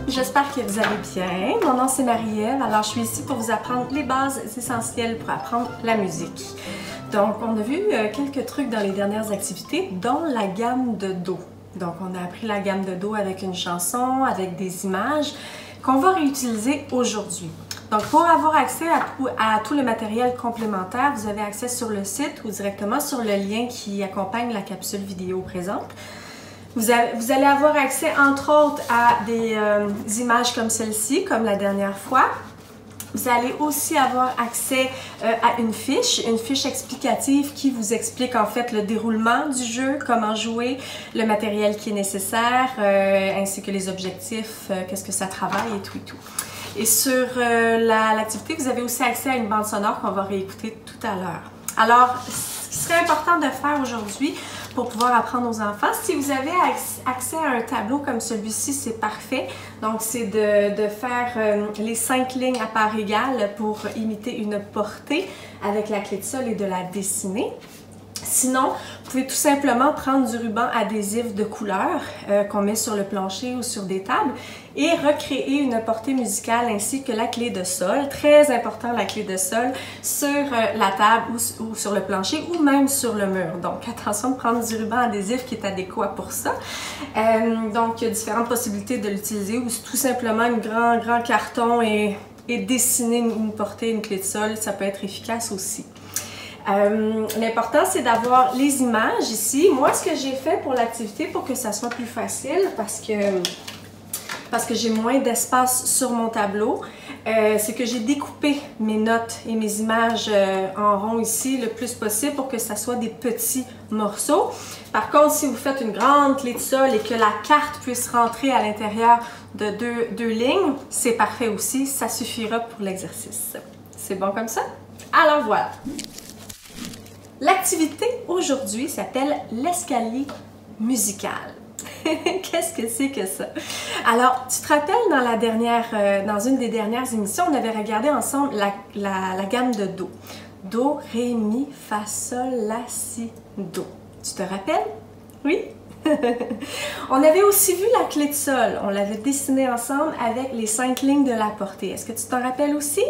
J'espère que vous allez bien. Mon nom c'est Marie-Ève, alors je suis ici pour vous apprendre les bases essentielles pour apprendre la musique. Donc on a vu quelques trucs dans les dernières activités, dont la gamme de Do. Donc on a appris la gamme de Do avec une chanson, avec des images qu'on va réutiliser aujourd'hui. Donc pour avoir accès à tout le matériel complémentaire, vous avez accès sur le site ou directement sur le lien qui accompagne la capsule vidéo présente. Vous allez avoir accès, entre autres, à des images comme celle-ci, comme la dernière fois. Vous allez aussi avoir accès à une fiche explicative qui vous explique en fait le déroulement du jeu, comment jouer, le matériel qui est nécessaire, ainsi que les objectifs, qu'est-ce que ça travaille et tout et tout. Et sur l'activité, vous avez aussi accès à une bande sonore qu'on va réécouter tout à l'heure. Alors, ce qui serait important de faire aujourd'hui pour pouvoir apprendre aux enfants, si vous avez accès à un tableau comme celui-ci, c'est parfait. Donc, c'est de faire les 5 lignes à part égale pour imiter une portée avec la clé de sol et de la dessiner. Sinon, vous pouvez tout simplement prendre du ruban adhésif de couleur qu'on met sur le plancher ou sur des tables et recréer une portée musicale ainsi que la clé de sol. Très important, la clé de sol sur la table ou sur le plancher ou même sur le mur. Donc, attention de prendre du ruban adhésif qui est adéquat pour ça. Donc, il y a différentes possibilités de l'utiliser ou tout simplement un grand carton et dessiner une portée, une clé de sol. Ça peut être efficace aussi. L'important, c'est d'avoir les images ici. Moi, ce que j'ai fait pour l'activité, pour que ça soit plus facile, parce que j'ai moins d'espace sur mon tableau, c'est que j'ai découpé mes notes et mes images en rond ici le plus possible pour que ça soit des petits morceaux. Par contre, si vous faites une grande clé de sol et que la carte puisse rentrer à l'intérieur de deux lignes, c'est parfait aussi. Ça suffira pour l'exercice. C'est bon comme ça? Alors voilà! L'activité aujourd'hui s'appelle l'escalier musical. Qu'est-ce que c'est que ça? Alors, tu te rappelles dans une des dernières émissions, on avait regardé ensemble la gamme de Do. Do, Ré, Mi, Fa, Sol, La, Si, Do. Tu te rappelles? Oui? On avait aussi vu la clé de Sol. On l'avait dessinée ensemble avec les 5 lignes de la portée. Est-ce que tu t'en rappelles aussi?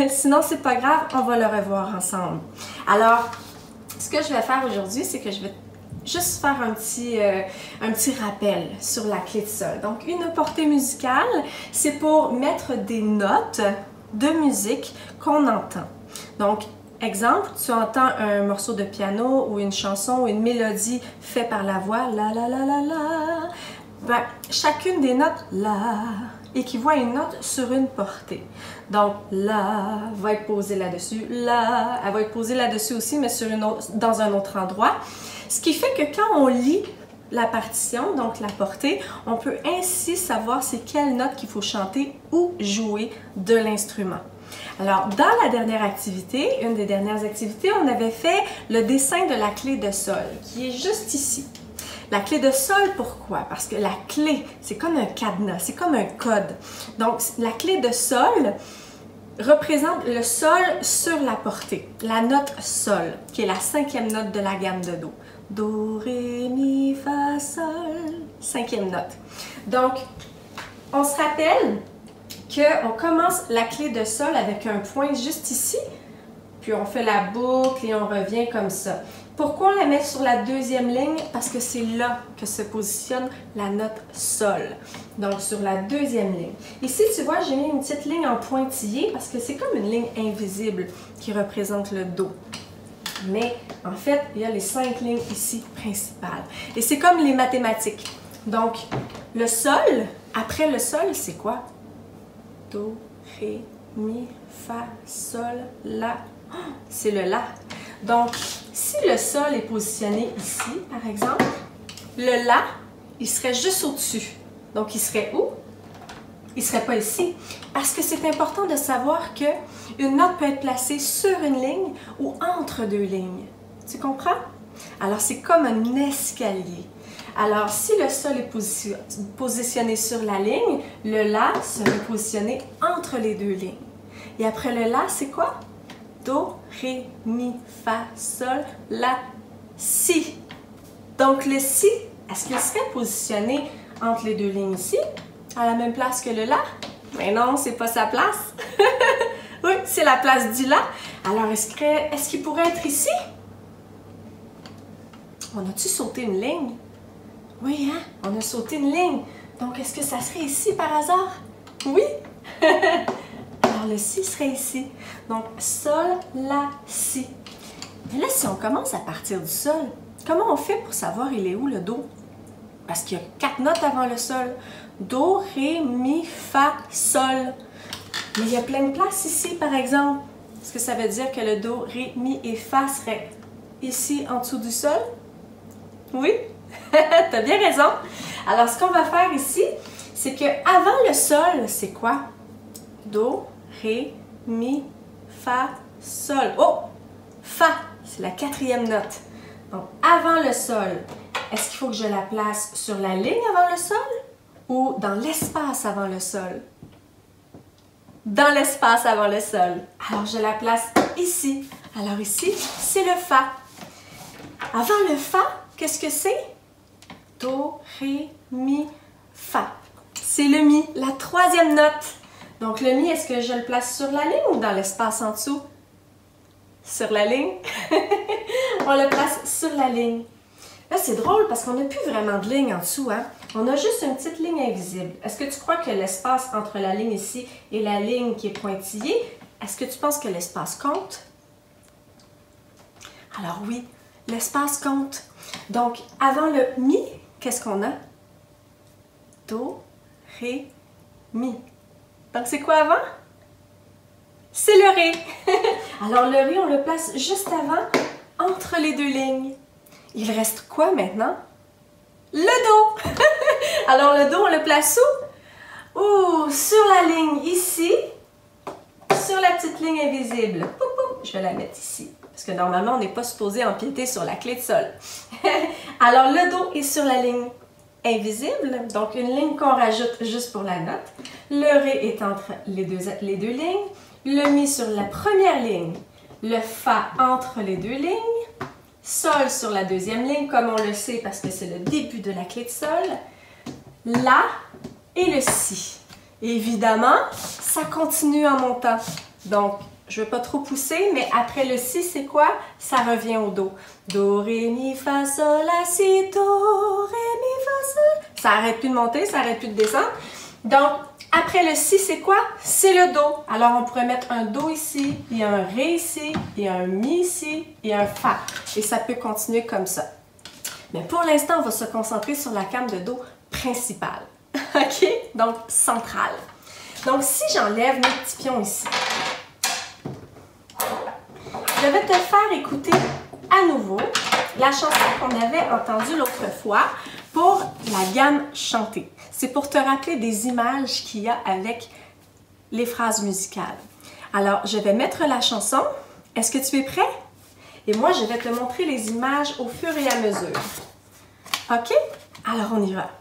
Sinon, c'est pas grave, on va le revoir ensemble. Alors, ce que je vais faire aujourd'hui, c'est que je vais juste faire un petit rappel sur la clé de sol. Donc, une portée musicale, c'est pour mettre des notes de musique qu'on entend. Donc, exemple, tu entends un morceau de piano ou une chanson ou une mélodie faite par la voix, la la la la la. Ben, chacune des notes, la, équivaut à une note sur une portée. Donc, la va être posée là-dessus, la, elle va être posée là-dessus aussi, mais dans un autre endroit. Ce qui fait que quand on lit la partition, donc la portée, on peut ainsi savoir c'est quelle note qu'il faut chanter ou jouer de l'instrument. Alors, dans la dernière activité, une des dernières activités, on avait fait le dessin de la clé de sol, qui est juste ici. La clé de sol, pourquoi? Parce que la clé, c'est comme un cadenas, c'est comme un code. Donc, la clé de sol représente le sol sur la portée, la note sol, qui est la 5e note de la gamme de Do. Do, Ré, Mi, Fa, Sol, 5e note. Donc, on se rappelle qu'on commence la clé de sol avec un point juste ici, puis on fait la boucle et on revient comme ça. Pourquoi on la met sur la 2e ligne? Parce que c'est là que se positionne la note Sol. Donc, sur la 2e ligne. Ici, tu vois, j'ai mis une petite ligne en pointillé parce que c'est comme une ligne invisible qui représente le Do. Mais, en fait, il y a les 5 lignes ici principales. Et c'est comme les mathématiques. Donc, le Sol, après le Sol, c'est quoi? Do, Ré, Mi, Fa, Sol, La. Oh, c'est le La. Donc, si le Sol est positionné ici, par exemple, le La, il serait juste au-dessus. Donc, il serait où? Il ne serait pas ici. Parce que c'est important de savoir qu'une note peut être placée sur une ligne ou entre 2 lignes. Tu comprends? Alors, c'est comme un escalier. Alors, si le Sol est positionné sur la ligne, le La serait positionné entre les 2 lignes. Et après le La, c'est quoi? Do, Ré, Mi, Fa, Sol, La, Si. Donc, le Si, est-ce qu'il serait positionné entre les 2 lignes ici? À la même place que le La? Mais non, c'est pas sa place. Oui, c'est la place du La. Alors, est-ce qu'il pourrait être ici? On a-tu sauté une ligne? Oui, hein? On a sauté une ligne. Donc, est-ce que ça serait ici par hasard? Oui! Alors, le Si serait ici. Donc, Sol, La, Si. Mais là, si on commence à partir du Sol, comment on fait pour savoir il est où le Do? Parce qu'il y a 4 notes avant le Sol. Do, Ré, Mi, Fa, Sol. Mais il y a plein de places ici, par exemple. Est-ce que ça veut dire que le Do, Ré, Mi et Fa seraient ici, en dessous du Sol? Oui? T'as bien raison. Alors, ce qu'on va faire ici, c'est que avant le Sol, c'est quoi? Do, Ré, Mi, Fa, Sol. Oh! Fa, c'est la 4e note. Donc, avant le Sol, est-ce qu'il faut que je la place sur la ligne avant le Sol ou dans l'espace avant le Sol? Dans l'espace avant le Sol. Alors, je la place ici. Alors ici, c'est le Fa. Avant le Fa, qu'est-ce que c'est? Do, Ré, Mi, Fa. C'est le Mi, la 3e note. Donc, le Mi, est-ce que je le place sur la ligne ou dans l'espace en dessous? Sur la ligne. On le place sur la ligne. Là, c'est drôle parce qu'on n'a plus vraiment de ligne en dessous, hein? On a juste une petite ligne invisible. Est-ce que tu crois que l'espace entre la ligne ici et la ligne qui est pointillée, est-ce que tu penses que l'espace compte? Alors oui, l'espace compte. Donc, avant le Mi, qu'est-ce qu'on a? Do, Ré, Mi. Donc, c'est quoi avant? C'est le Ré. Alors, le Ré, on le place juste avant, entre les 2 lignes. Il reste quoi maintenant? Le Do. Alors, le Do, on le place où? Oh, sur la ligne ici, sur la petite ligne invisible. Poup, poup. Je vais la mettre ici. Parce que normalement, on n'est pas supposé empiéter sur la clé de Sol. Alors, le Do est sur la ligne invisible, donc une ligne qu'on rajoute juste pour la note. Le Ré est entre les deux lignes. Le Mi sur la première ligne. Le Fa entre les 2 lignes. Sol sur la 2e ligne, comme on le sait parce que c'est le début de la clé de Sol. La et le Si. Évidemment, ça continue en montant. Donc, je ne vais pas trop pousser, mais après le Si, c'est quoi? Ça revient au Do. Do, Ré, Mi, Fa, Sol, La, Si, Do, Ré, Mi, Fa, Sol. Ça n'arrête plus de monter, ça n'arrête plus de descendre. Donc, après le Si, c'est quoi? C'est le Do. Alors, on pourrait mettre un Do ici, et un Ré ici, et un Mi ici, et un Fa. Et ça peut continuer comme ça. Mais pour l'instant, on va se concentrer sur la gamme de Do principale. OK? Donc, centrale. Donc, si j'enlève mes petits pions ici, je vais te faire écouter à nouveau la chanson qu'on avait entendue l'autre fois pour la gamme chantée. C'est pour te rappeler des images qu'il y a avec les phrases musicales. Alors, je vais mettre la chanson. Est-ce que tu es prêt? Et moi, je vais te montrer les images au fur et à mesure. OK? Alors, on y va.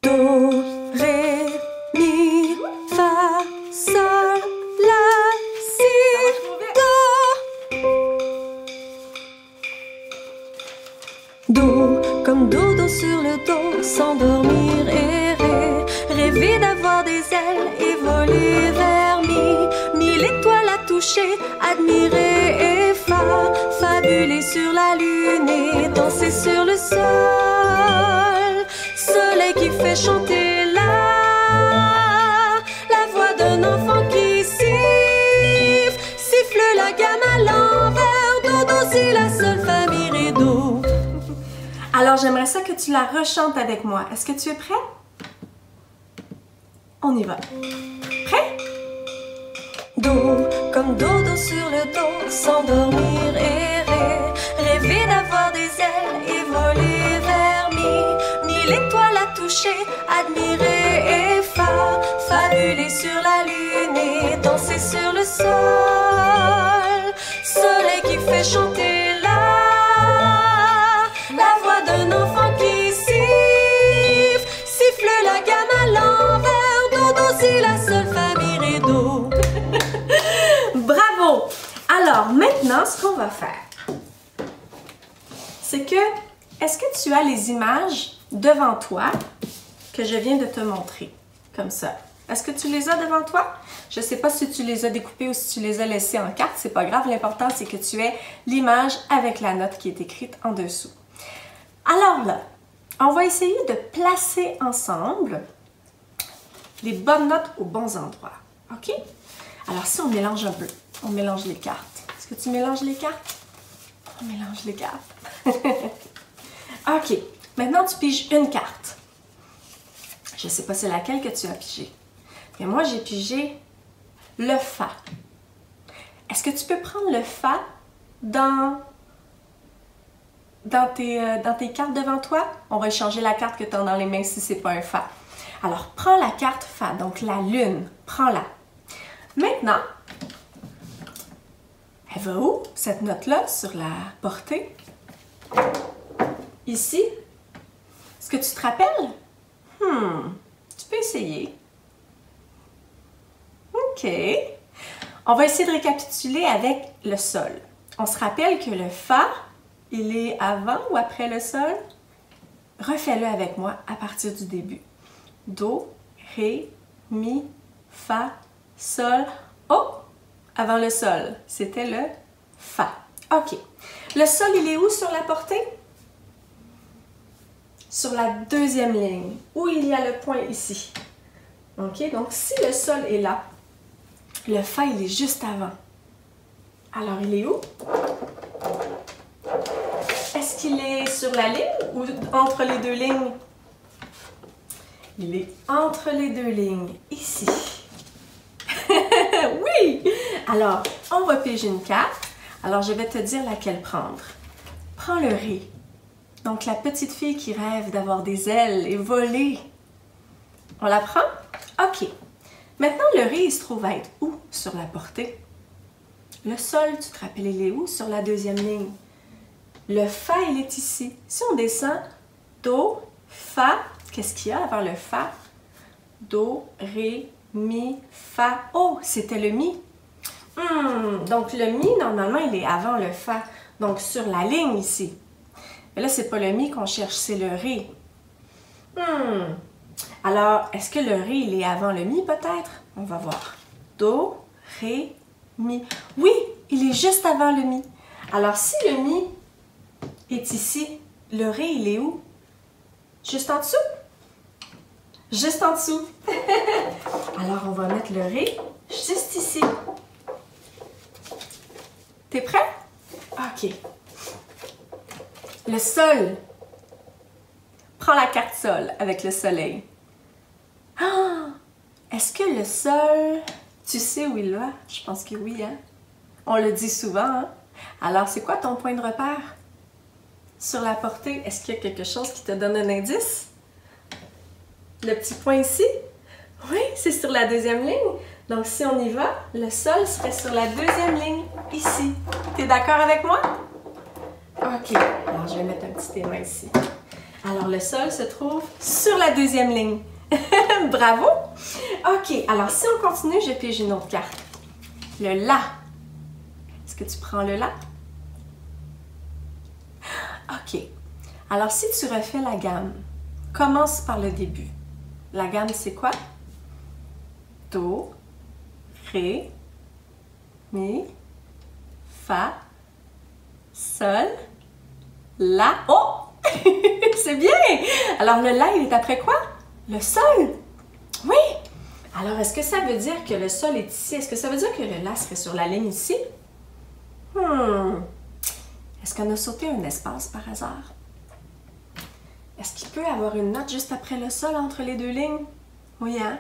Do, Ré, Mi, Fa, Sol, La, Si, Do. Do, comme dodo sur le dos, s'endormir, errer, rêver d'avoir des ailes et voler vers Mi. 1000 étoiles à toucher, admirer et fabuler sur la lune et danser sur le sol. Soleil qui fait chanter la voix d'un enfant qui siffle, siffle la gamme à l'envers, dodo si la seule famille Ré, Do. Alors j'aimerais ça que tu la rechantes avec moi. Est-ce que tu es prêt? On y va. Prêt? Do, comme dodo sur le dos, s'endormir, errer, rêver d'avoir des ailes et voler vers Mi. 1000 étoiles à toucher, admirer et fabuler sur la lune et danser sur le sol. Soleil qui fait chanter la voix d'un enfant qui siffle, siffle la gamme à l'envers, dodo si la seule famille Ré, Do. Bravo! Alors maintenant, ce qu'on va faire, c'est que, est-ce que tu as les images devant toi que je viens de te montrer? comme ça. Est-ce que tu les as devant toi? Je ne sais pas si tu les as découpés ou si tu les as laissés en cartes, c'est pas grave. L'important, c'est que tu aies l'image avec la note qui est écrite en dessous. Alors là, on va essayer de placer ensemble les bonnes notes aux bons endroits. OK? Alors, si on mélange un peu, on mélange les cartes. Est-ce que tu mélanges les cartes? On mélange les cartes. OK. Maintenant, tu piges une carte. Je ne sais pas c'est laquelle que tu as pigé. Mais moi, j'ai pigé le Fa. Est-ce que tu peux prendre le Fa dans tes cartes devant toi? On va échanger la carte que tu as dans les mains si ce n'est pas un Fa. Alors, prends la carte Fa, donc la Lune. Prends-la. Maintenant, elle va où, cette note-là, sur la portée? Ici. Est-ce que tu te rappelles? Tu peux essayer. OK. On va essayer de récapituler avec le Sol. On se rappelle que le Fa, il est avant ou après le Sol? Refais-le avec moi à partir du début. Do, Ré, Mi, Fa, Sol. Oh! Avant le Sol, c'était le Fa. OK. Le Sol, il est où sur la portée? Sur la deuxième ligne, où il y a le point ici. OK? Donc, si le Sol est là, le Fa, il est juste avant. Alors, il est où? Est-ce qu'il est sur la ligne ou entre les deux lignes? Il est entre les deux lignes, ici. Oui! Alors, on va piger une carte. Alors, je vais te dire laquelle prendre. Prends le Ré. Donc, la petite fille qui rêve d'avoir des ailes et voler. On la prend? OK. Maintenant, le Ré, il se trouve à être où sur la portée? Le Sol, tu te rappelles, il est où sur la deuxième ligne? Le Fa, il est ici. Si on descend, Do, Fa, qu'est-ce qu'il y a avant le Fa? Do, Ré, Mi, Fa. Oh, c'était le Mi. Donc, le Mi, normalement, il est avant le Fa. Donc, sur la ligne ici. Mais là, c'est pas le Mi qu'on cherche, c'est le Ré. Alors, est-ce que le Ré, il est avant le Mi, peut-être? On va voir. Do, Ré, Mi. Oui, il est juste avant le Mi. Alors, si le Mi est ici, le Ré, il est où? Juste en dessous? Juste en dessous. Alors, on va mettre le Ré juste ici. T'es prêt? OK. Le Sol. Prends la carte Sol avec le soleil. Ah! Est-ce que le Sol, tu sais où il va? Je pense que oui, hein? On le dit souvent, hein? Alors, c'est quoi ton point de repère? Sur la portée, est-ce qu'il y a quelque chose qui te donne un indice? Le petit point ici? Oui, c'est sur la deuxième ligne. Donc, si on y va, le Sol serait sur la deuxième ligne, ici. T'es d'accord avec moi? OK. Alors, je vais mettre un petit témoin ici. Alors, le Sol se trouve sur la deuxième ligne. Bravo! OK. Alors, si on continue, je pige une autre carte. Le La. Est-ce que tu prends le La? OK. Alors, si tu refais la gamme, commence par le début. La gamme, c'est quoi? Do, Ré, Mi, Fa, Sol, La. Oh! C'est bien! Alors, le La, il est après quoi? Le Sol. Oui! Alors, est-ce que ça veut dire que le Sol est ici? Est-ce que ça veut dire que le La serait sur la ligne ici? Est-ce qu'on a sauté un espace par hasard? Est-ce qu'il peut y avoir une note juste après le Sol entre les deux lignes? Oui, hein?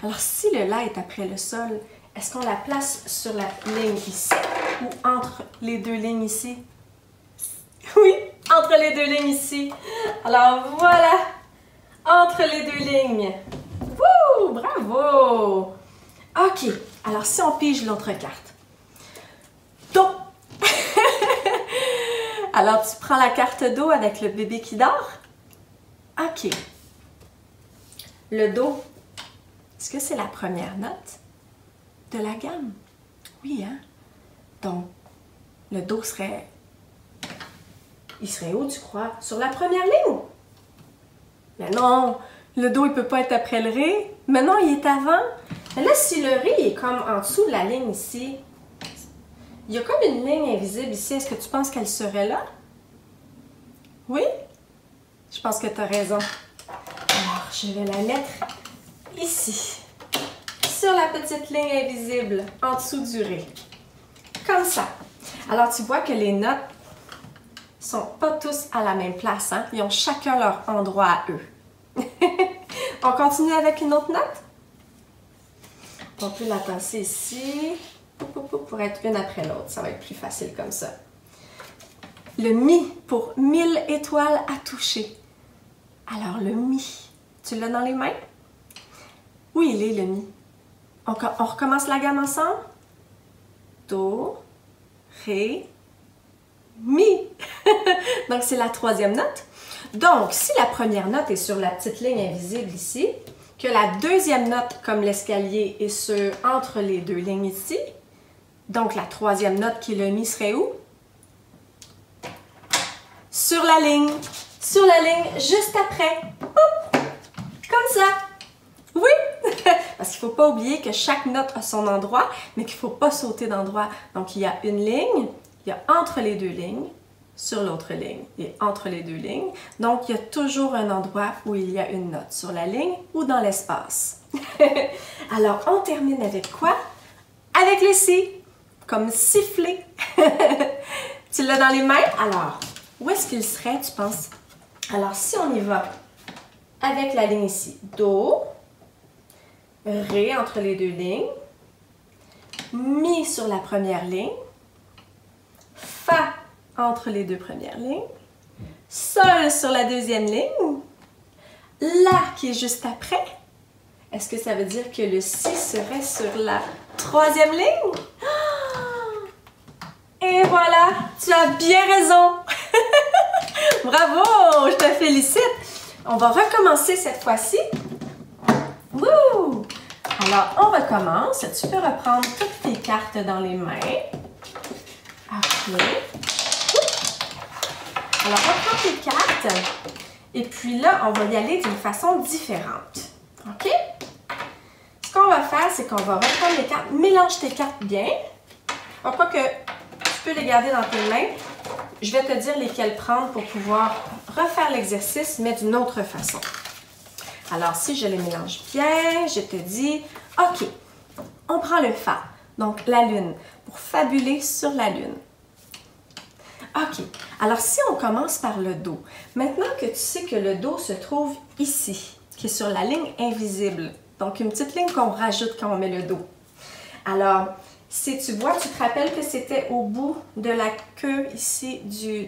Alors, si le La est après le Sol, est-ce qu'on la place sur la ligne ici ou entre les deux lignes ici? Oui, entre les deux lignes ici. Alors, voilà! Entre les deux lignes. Wouh! Bravo! OK. Alors, si on pige l'autre carte. Do! Alors, tu prends la carte Do avec le bébé qui dort? OK. Le Do, est-ce que c'est la première note de la gamme? Oui, hein? Donc, le Do serait... Il serait où, tu crois? Sur la première ligne? Mais non! Le Do, il ne peut pas être après le Ré. Mais non, il est avant. Mais là, si le Ré est comme en dessous de la ligne ici, il y a comme une ligne invisible ici. Est-ce que tu penses qu'elle serait là? Oui? Je pense que tu as raison. Alors, je vais la mettre ici, sur la petite ligne invisible, en dessous du Ré. Comme ça. Alors, tu vois que les notes sont pas tous à la même place, hein? Ils ont chacun leur endroit à eux. On continue avec une autre note? On peut la passer ici, pour être une après l'autre. Ça va être plus facile comme ça. Le Mi pour 1000 étoiles à toucher. Alors, le Mi, tu l'as dans les mains? Où il est, le Mi? On recommence la gamme ensemble? Do, Ré, Mi. Donc, c'est la troisième note. Donc, si la première note est sur la petite ligne invisible ici, que la deuxième note, comme l'escalier, est entre les deux lignes ici, donc la troisième note qui est le Mi serait où? Sur la ligne. Sur la ligne, juste après. Hop! Comme ça. Oui! Parce qu'il ne faut pas oublier que chaque note a son endroit, mais qu'il ne faut pas sauter d'endroit. Donc, il y a une ligne, il y a entre les deux lignes, sur l'autre ligne et entre les deux lignes. Donc, il y a toujours un endroit où il y a une note, sur la ligne ou dans l'espace. Alors, on termine avec quoi? Avec les Si, comme siffler. Tu l'as dans les mains? Alors, où est-ce qu'il serait, tu penses? Alors, si on y va avec la ligne ici, Do, Ré entre les deux lignes, Mi sur la première ligne, Fa entre les deux premières lignes, Sol sur la deuxième ligne, La qui est juste après. Est-ce que ça veut dire que le Si serait sur la troisième ligne? Et voilà, tu as bien raison! Bravo! Je te félicite! On va recommencer cette fois-ci. Wouh! Alors, on recommence. Tu peux reprendre toutes tes cartes dans les mains. OK. Alors, reprends tes cartes. Et puis là, on va y aller d'une façon différente. OK? Ce qu'on va faire, c'est qu'on va reprendre les cartes. Mélange tes cartes bien. Pas que tu peux les garder dans tes mains. Je vais te dire lesquelles prendre pour pouvoir refaire l'exercice, mais d'une autre façon. Alors, si je les mélange bien, je te dis, OK, on prend le Fa, donc la Lune, pour fabuler sur la Lune. OK, alors si on commence par le Do, maintenant que tu sais que le Do se trouve ici, qui est sur la ligne invisible, donc une petite ligne qu'on rajoute quand on met le Do. Alors, si tu vois, tu te rappelles que c'était au bout de la queue ici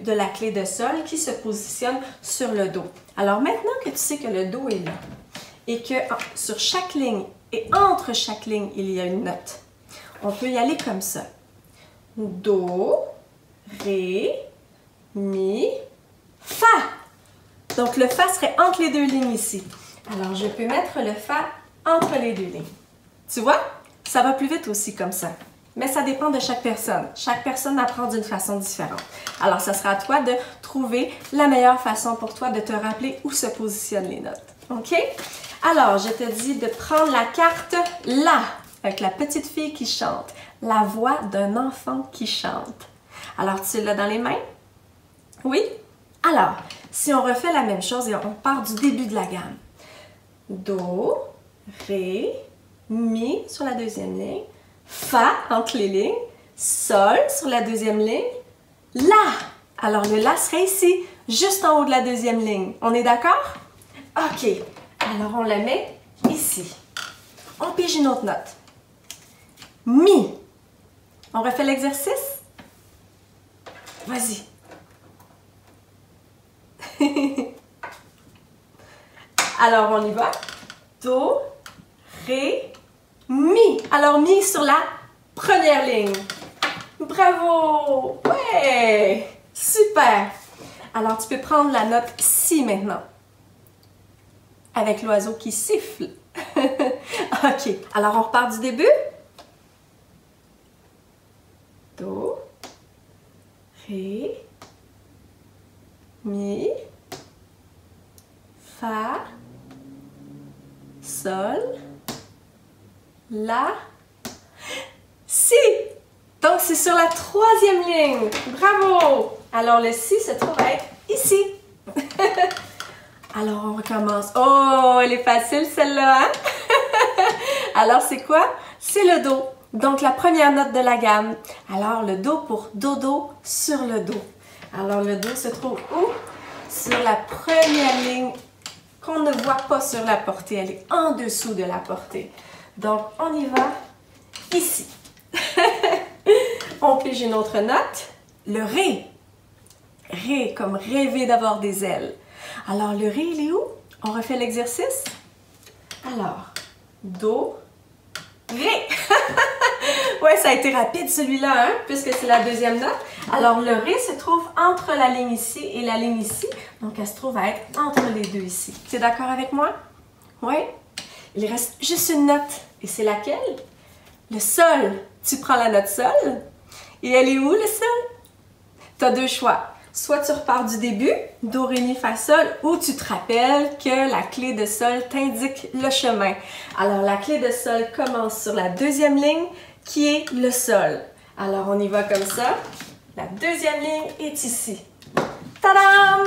de la clé de Sol qui se positionne sur le Do. Alors maintenant que tu sais que le Do est là et que sur chaque ligne et entre chaque ligne, il y a une note, on peut y aller comme ça. Do, Ré, Mi, Fa. Donc le Fa serait entre les deux lignes ici. Alors je peux mettre le Fa entre les deux lignes. Tu vois? Ça va plus vite aussi comme ça. Mais ça dépend de chaque personne. Chaque personne apprend d'une façon différente. Alors, ça sera à toi de trouver la meilleure façon pour toi de te rappeler où se positionnent les notes. OK? Alors, je te dis de prendre la carte La, avec la petite fille qui chante. La voix d'un enfant qui chante. Alors, tu l'as dans les mains? Oui? Alors, si on refait la même chose et on part du début de la gamme. Do, Ré, Mi sur la deuxième ligne, Fa entre les lignes, Sol sur la deuxième ligne, La. Alors le La serait ici, juste en haut de la deuxième ligne. On est d'accord? OK. Alors on la met ici. On pige une autre note. Mi. On refait l'exercice? Vas-y. Alors on y va. Do, Ré, Mi. Alors, Mi sur la première ligne. Bravo! Ouais! Super! Alors, tu peux prendre la note Si maintenant. Avec l'oiseau qui siffle. OK. Alors, on repart du début. Do, Ré, Mi, Fa, Sol, La, Si. Donc, c'est sur la troisième ligne. Bravo! Alors, le Si se trouve être ici. Alors, on recommence. Oh, elle est facile celle-là, hein? Alors, c'est quoi? C'est le Do. Donc, la première note de la gamme. Alors, le Do pour dodo sur le Do. Alors, le Do se trouve où? Sur la première ligne qu'on ne voit pas sur la portée. Elle est en dessous de la portée. Donc, on y va ici. On pige une autre note. Le Ré. Ré, comme rêver d'avoir des ailes. Alors, le Ré, il est où? On refait l'exercice. Alors, Do, Ré. Ouais, ça a été rapide celui-là, hein, puisque c'est la deuxième note. Alors, le Ré se trouve entre la ligne ici et la ligne ici. Donc, elle se trouve à être entre les deux ici. Tu es d'accord avec moi? Oui? Il reste juste une note. Et c'est laquelle? Le Sol. Tu prends la note Sol. Et elle est où, le Sol? Tu as deux choix. Soit tu repars du début, Do, Ré, Mi, Fa, Sol, ou tu te rappelles que la clé de Sol t'indique le chemin. Alors, la clé de Sol commence sur la deuxième ligne, qui est le Sol. Alors, on y va comme ça. La deuxième ligne est ici. Tadam!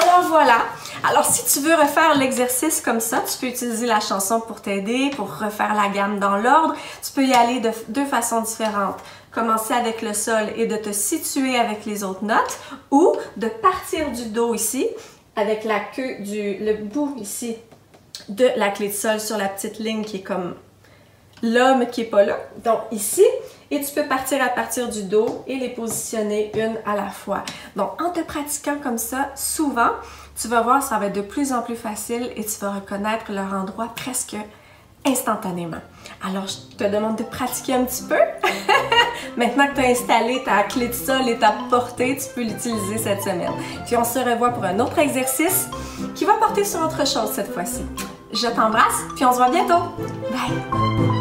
Alors, voilà. Alors, si tu veux refaire l'exercice comme ça, tu peux utiliser la chanson pour t'aider, pour refaire la gamme dans l'ordre. Tu peux y aller de deux façons différentes. Commencer avec le Sol et de te situer avec les autres notes, ou de partir du Do ici, avec la queue le bout ici de la clé de Sol sur la petite ligne qui est comme là, mais qui n'est pas là. Donc ici, et tu peux partir à partir du Do et les positionner une à la fois. Donc en te pratiquant comme ça, souvent, tu vas voir, ça va être de plus en plus facile et tu vas reconnaître leur endroit presque instantanément. Alors, je te demande de pratiquer un petit peu. Maintenant que tu as installé ta clé de Sol et ta portée, tu peux l'utiliser cette semaine. Puis on se revoit pour un autre exercice qui va porter sur autre chose cette fois-ci. Je t'embrasse, puis on se voit bientôt. Bye!